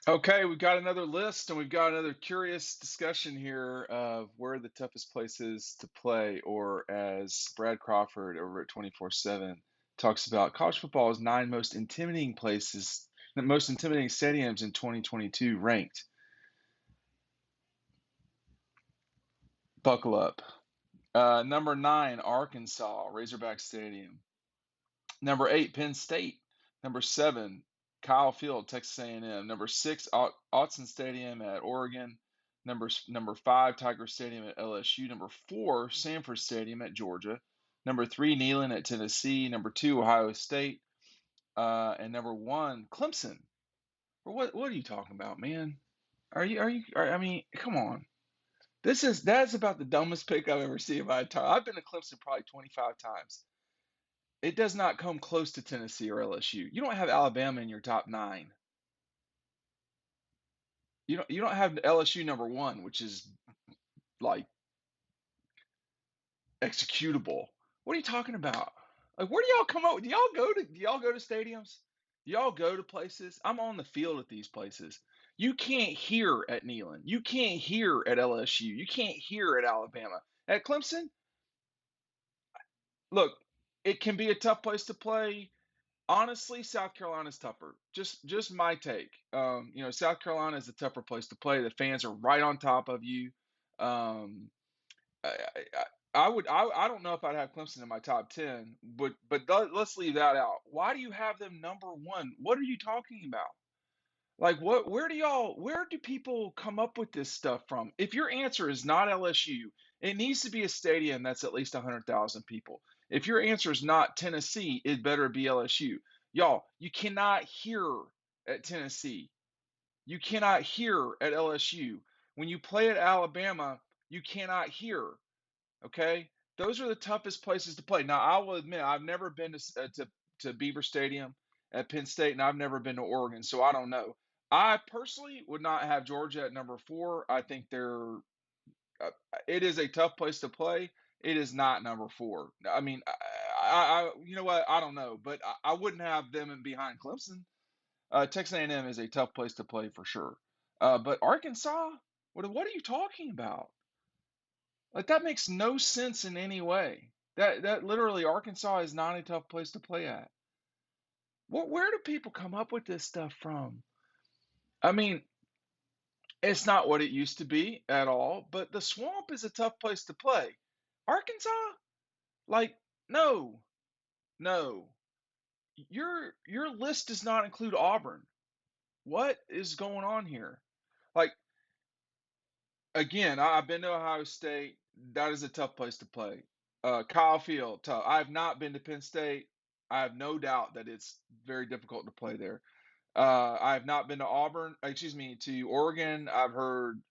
Okay, we've got another list and we've got another curious discussion here of where the toughest places to play, or as Brad Crawford over at 24/7 talks about, college football's nine most intimidating places, the most intimidating stadiums in 2022 ranked. Buckle up. Number 9, Arkansas, Razorback Stadium. Number 8, Penn State. Number 7, Kyle Field, Texas A&M. Number 6, Autzen Stadium at Oregon. Number 5, Tiger Stadium at LSU. Number 4, Sanford Stadium at Georgia. Number 3, Neyland at Tennessee. Number 2, Ohio State. And number 1, Clemson. What are you talking about, man? I mean, come on. That's about the dumbest pick I've ever seen in my entire. I've been to Clemson probably 25 times. It does not come close to Tennessee or LSU. You don't have Alabama in your top 9. You don't have LSU number 1, which is like executable. What are you talking about? Like, where do y'all come up with? Do y'all go to stadiums? Do y'all go to places? I'm on the field at these places. You can't hear at Neyland. You can't hear at LSU. You can't hear at Alabama. At Clemson, look, it can be a tough place to play. Honestly, South Carolina's tougher. Just my take. South Carolina is a tougher place to play. The fans are right on top of you. Um, I, I don't know if I'd have Clemson in my top 10, but let's leave that out. Why do you have them number 1? What are you talking about? Like, where do people come up with this stuff from? If your answer is not LSU, it needs to be a stadium that's at least 100,000 people. If your answer is not Tennessee, it better be LSU. Y'all, you cannot hear at Tennessee. You cannot hear at LSU. When you play at Alabama, you cannot hear. Okay? Those are the toughest places to play. Now, I will admit, I've never been to Beaver Stadium at Penn State, and I've never been to Oregon, so I don't know. I personally would not have Georgia at number 4. I think it is a tough place to play. It is not number 4. I mean, you know what? I don't know, but I wouldn't have them in behind Clemson. Texas A&M is a tough place to play for sure. But Arkansas, what are you talking about? Like, that makes no sense in any way. That literally, Arkansas is not a tough place to play at. Where do people come up with this stuff from? I mean, it's not what it used to be at all, but the Swamp is a tough place to play. Arkansas? Like, no, no. Your list does not include Auburn. What is going on here? Like, again, I've been to Ohio State. That is a tough place to play. Kyle Field, tough. I have not been to Penn State. I have no doubt that it's very difficult to play there. I have not been to to Oregon. I've heard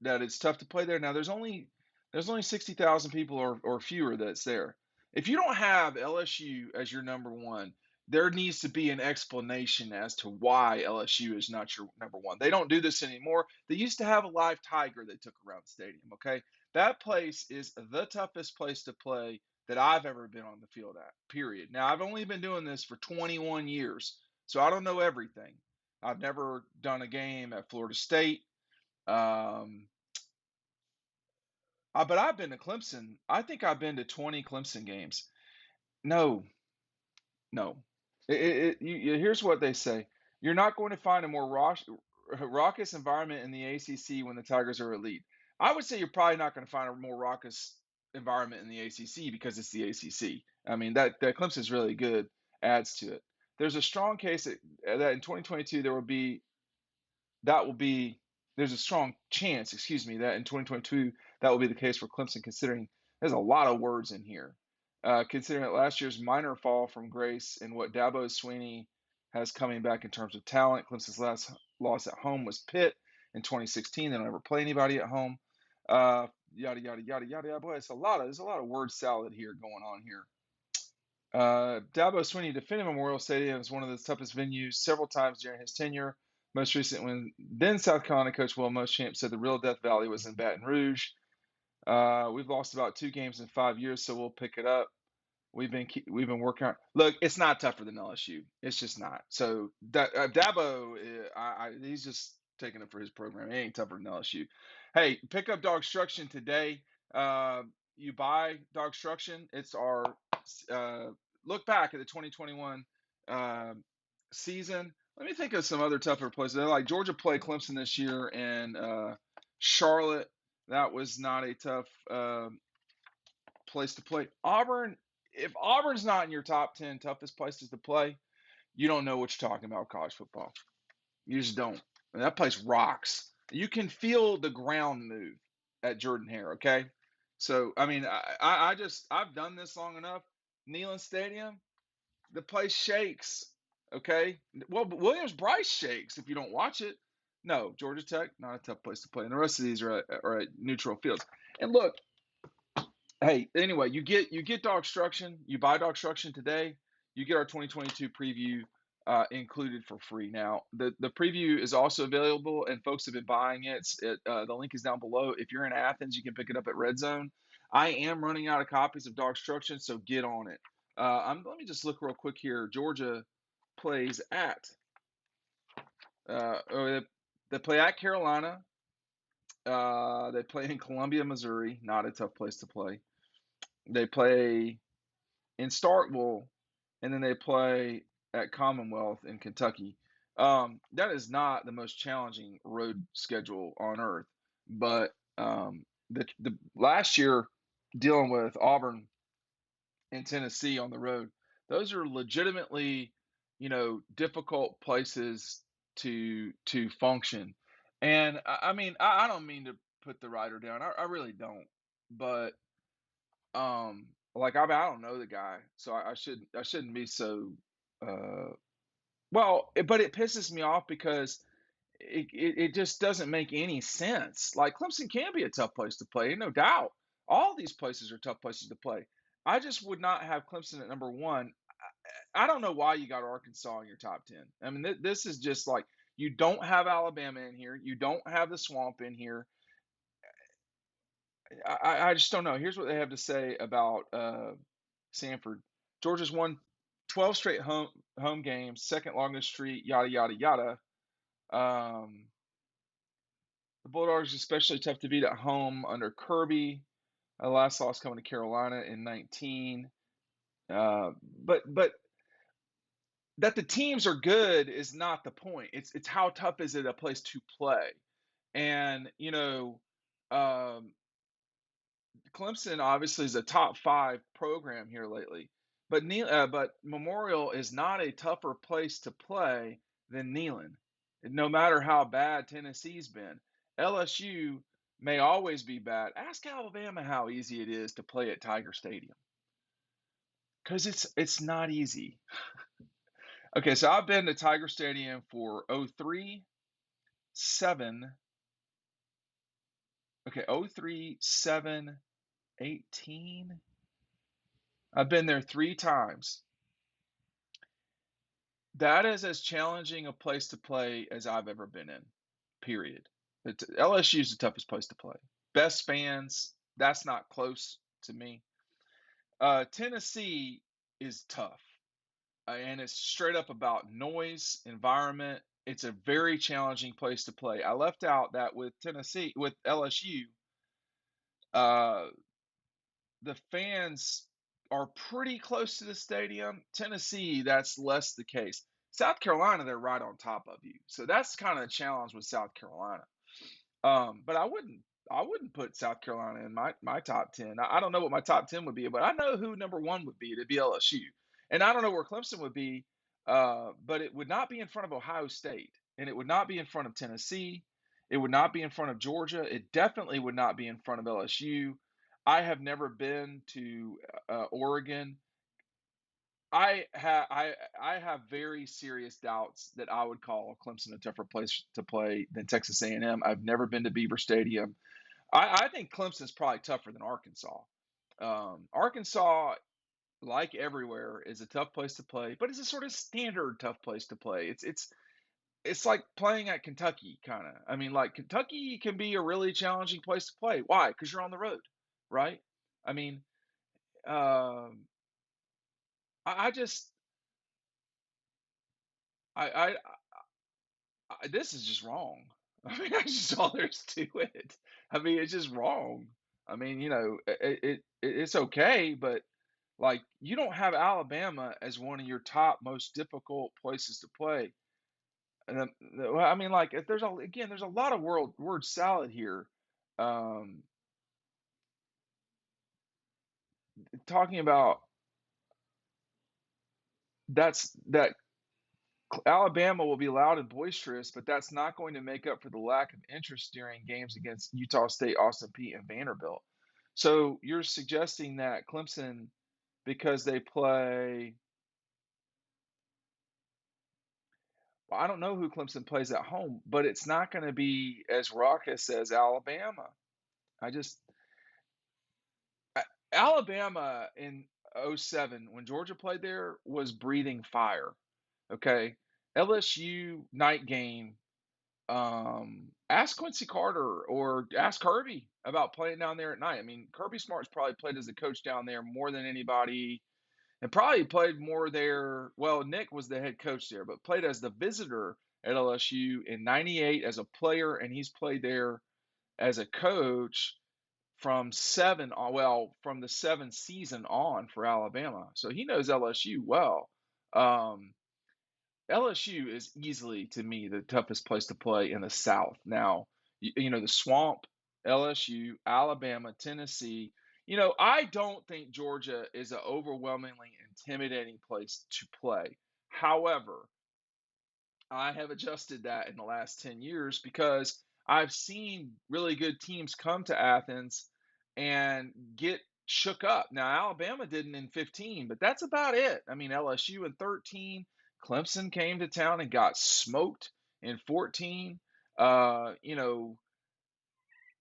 that it's tough to play there. Now there's only 60,000 people or fewer that's there. If you don't have LSU as your number 1, there needs to be an explanation as to why LSU is not your number 1. They don't do this anymore. They used to have a live tiger they took around the stadium, okay? That place is the toughest place to play that I've ever been on the field at, period. Now, I've only been doing this for 21 years, so I don't know everything. I've never done a game at Florida State. Um, but I've been to Clemson. I think I've been to 20 Clemson games. No, no. Here's what they say: you're not going to find a more raucous environment in the ACC when the Tigers are elite. I would say you're probably not going to find a more raucous environment in the ACC because it's the ACC. I mean, that Clemson's really good adds to it. There's a strong case that in 2022 that will be there's a strong chance, excuse me, that in 2022 that will be the case for Clemson, considering there's a lot of words in here. Considering that last year's minor fall from grace and what Dabo Swinney has coming back in terms of talent. Clemson's last loss at home was Pitt in 2016. They don't ever play anybody at home. Yada yada yada yada yada. Boy, there's a lot of word salad here going on here. Dabo Swinney defended Memorial Stadium as one of the toughest venues several times during his tenure. Most recent, when then South Carolina coach Will Muschamp said the real Death Valley was in Baton Rouge. We've lost about 2 games in 5 years, so we'll pick it up. We've been working on. Look, it's not tougher than LSU. It's just not. So that Dabo, he's just taking it for his program. It ain't tougher than LSU. Hey, pick up DAWGSTRUCTION today. Uh, you buy DAWGSTRUCTIon. It's our uh, look back at the 2021 uh, season. Let me think of some other tougher places. Like Georgia played Clemson this year, and Charlotte. That was not a tough place to play. Auburn, if Auburn's not in your top 10 toughest places to play, you don't know what you're talking about with college football. You just don't. And that place rocks. You can feel the ground move at Jordan Hare, okay? So, I mean, I've done this long enough. Neyland Stadium, the place shakes, okay? Well, Williams-Brice shakes if you don't watch it. No, Georgia Tech, not a tough place to play. And the rest of these are at neutral fields. And look, hey, anyway, you get DAWGSTRUCTIon. You buy DAWGSTRUCTIon today. You get our 2022 preview included for free. Now, the preview is also available, and folks have been buying it. The link is down below. If you're in Athens, you can pick it up at Red Zone. I am running out of copies of DAWGSTRUCTIon, so get on it. Let me just look real quick here. Georgia plays at they play at Carolina. They play in Columbia, Missouri. Not a tough place to play. They play in Starkville, and then they play at Commonwealth in Kentucky. That is not the most challenging road schedule on earth, but the last year dealing with Auburn and Tennessee on the road, those are legitimately, difficult places to function. And I mean, I don't mean to put the writer down. I really don't, but like I don't know the guy, so I shouldn't be so well, but it pisses me off because it just doesn't make any sense. Like Clemson can be a tough place to play, no doubt. All these places are tough places to play. I just would not have Clemson at number one. I don't know why you got Arkansas in your top 10. I mean, this is just like you don't have Alabama in here. You don't have the Swamp in here. I just don't know. Here's what they have to say about Sanford. Georgia's won 12 straight home games, second longest streak, yada yada yada. The Bulldogs especially tough to beat at home under Kirby. Last loss coming to Carolina in 19. But that the teams are good is not the point. It's how tough is it a place to play, and Clemson obviously is a top 5 program here lately, but Memorial is not a tougher place to play than Neyland, no matter how bad Tennessee's been. LSU may always be bad. Ask Alabama how easy it is to play at Tiger Stadium, because it's not easy. Okay, so I've been to Tiger Stadium for 03, 7, okay, 03, 7, 18. I've been there 3 times. That is as challenging a place to play as I've ever been in, period. LSU is the toughest place to play. Best fans, that's not close to me. Tennessee is tough, and it's straight up about noise, environment. It's a very challenging place to play. I left out that with LSU, uh, the fans are pretty close to the stadium. Tennessee, that's less the case. South Carolina, they're right on top of you. So that's kind of a challenge with South Carolina. But I wouldn't put South Carolina in my top 10. I don't know what my top 10 would be, but I know who number 1 would be. It'd be LSU. And I don't know where Clemson would be, but it would not be in front of Ohio State, and it would not be in front of Tennessee. It would not be in front of Georgia. It definitely would not be in front of LSU. I have never been to Oregon. I have very serious doubts that I would call Clemson a tougher place to play than Texas A&M. I've never been to Beaver Stadium. I think Clemson's probably tougher than Arkansas. Arkansas, like everywhere, is a tough place to play, but it's a sort of standard tough place to play. It's like playing at Kentucky, kind of. I mean, like Kentucky can be a really challenging place to play. Why? Because you're on the road, right? I mean, um I just I this is just wrong. I mean, that's just all there is to it. I mean, it's just wrong. I mean, it's okay, but like you don't have Alabama as one of your top most difficult places to play. And well, I mean, like if there's a lot of word salad here. Um, Talking about that Alabama will be loud and boisterous, but that's not going to make up for the lack of interest during games against Utah State, Austin Peay, and Vanderbilt. So you're suggesting that Clemson, because they play, well, I don't know who Clemson plays at home, but it's not going to be as raucous as Alabama. I just, Alabama in '07 when Georgia played there was breathing fire. Okay. LSU night game. Ask Quincy Carter or ask Kirby about playing down there at night. I mean, Kirby Smart's probably played as a coach down there more than anybody, and probably played more there. Well, Nick was the head coach there, but played as the visitor at LSU in '98 as a player, and he's played there as a coach from from the seven season on for Alabama. So he knows LSU well. Um, LSU is easily, to me, the toughest place to play in the South. Now, the Swamp, LSU, Alabama, Tennessee. I don't think Georgia is an overwhelmingly intimidating place to play. However, I have adjusted that in the last 10 years because I've seen really good teams come to Athens and get shook up. Now, Alabama didn't in 15, but that's about it. I mean, LSU in 13, Clemson came to town and got smoked in 14.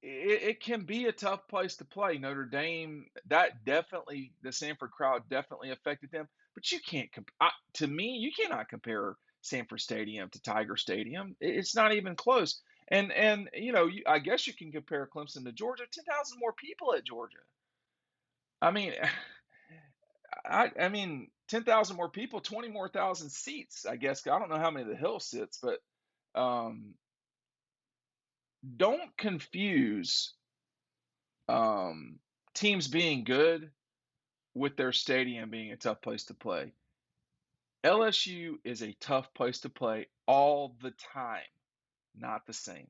It can be a tough place to play. Notre Dame, the Sanford crowd definitely affected them. But you can't, to me, you cannot compare Sanford Stadium to Tiger Stadium. It's not even close. And I guess you can compare Clemson to Georgia. 10,000 more people at Georgia. I mean, I mean, 10,000 more people, 20 more thousand seats. I guess I don't know how many the Hill sits, but um, don't confuse um, teams being good with their stadium being a tough place to play. LSU is a tough place to play all the time, not the same.